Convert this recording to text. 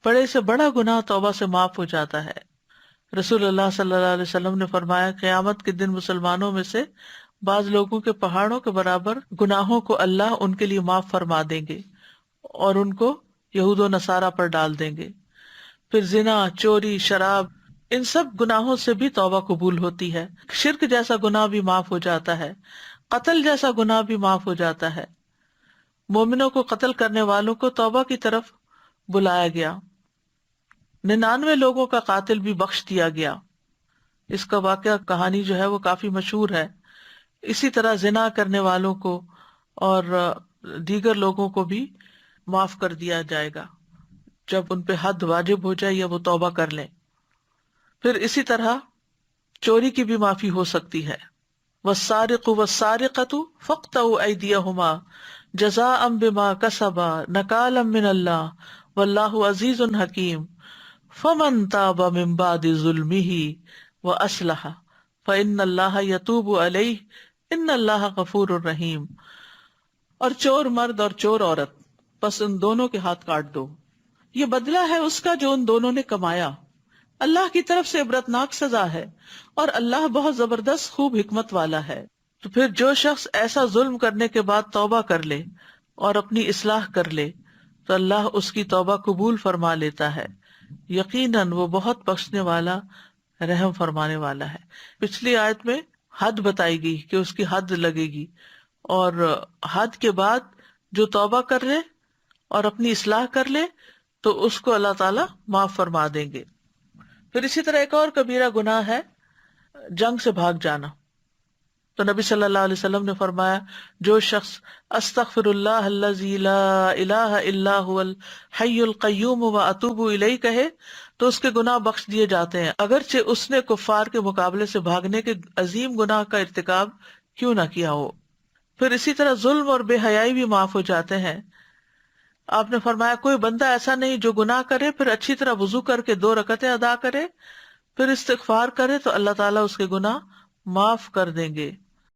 بڑے سے بڑا گناہ توبہ سے معاف ہو جاتا ہے۔ رسول اللہ صلی اللہ علیہ وسلم نے فرمایا، قیامت کے دن مسلمانوں میں سے بعض لوگوں کے پہاڑوں کے برابر گناہوں کو اللہ ان کے لیے معاف فرما دیں گے اور ان کو یہود و نصارہ پر ڈال دیں گے۔ پھر زنا، چوری، شراب، ان سب گناہوں سے بھی توبہ قبول ہوتی ہے۔ شرک جیسا گناہ بھی معاف ہو جاتا ہے، قتل جیسا گناہ بھی معاف ہو جاتا ہے۔ مومنوں کو قتل کرنے والوں کو توبہ کی طرف بلایا گیا، 99 لوگوں کا قاتل بھی بخش دیا گیا۔ اس کا واقعہ کہانی جو ہے وہ کافی مشہور ہے۔ اسی طرح زنا کرنے والوں کو اور دیگر لوگوں کو بھی معاف کر دیا جائے گا جب ان پہ حد واجب ہو جائے یا وہ توبہ کر لیں۔ پھر اسی طرح چوری کی بھی معافی ہو سکتی ہے۔ والسارق والسارقۃ فاقطعوا ایدیہما جزاء بما کسبا نکالا من اللہ واللہ عزیز حکیم فمن تاب من بعد ظلمہ واصلح فإن اللہ یتوب علیہ ان اللہ غفور رحیم۔ اور چور مرد اور چور عورت، بس ان دونوں کے ہاتھ کاٹ دو، یہ بدلہ ہے اس کا جو ان دونوں نے کمایا، اللہ کی طرف سے عبرتناک سزا ہے اور اللہ بہت زبردست خوب حکمت والا ہے۔ تو پھر جو شخص ایسا ظلم کرنے کے بعد توبہ کر لے اور اپنی اصلاح کر لے تو اللہ اس کی توبہ قبول فرما لیتا ہے، یقیناً وہ بہت بخشنے والا، رحم فرمانے والا ہے۔ پچھلی آیت میں حد بتائی گئی کہ اس کی حد لگے گی، اور حد کے بعد جو توبہ کر لے اور اپنی اصلاح کر لے تو اس کو اللہ تعالیٰ معاف فرما دیں گے۔ پھر اسی طرح ایک اور کبیرہ گناہ ہے جنگ سے بھاگ جانا۔ تو نبی صلی اللہ علیہ وسلم نے فرمایا، جو شخص استغفر اللہ الذی لا الہ الا هو الحی القیوم واتوب الیہ کہے تو اس کے گناہ بخش دیے جاتے ہیں، اگرچہ اس نے کفار کے مقابلے سے بھاگنے کے عظیم گناہ کا ارتکاب کیوں نہ کیا ہو۔ پھر اسی طرح ظلم اور بے حیائی بھی معاف ہو جاتے ہیں۔ آپ نے فرمایا، کوئی بندہ ایسا نہیں جو گناہ کرے پھر اچھی طرح وضو کر کے 2 رکعتیں ادا کرے، پھر استغفار کرے تو اللہ تعالیٰ اس کے گناہ معاف کر دیں گے۔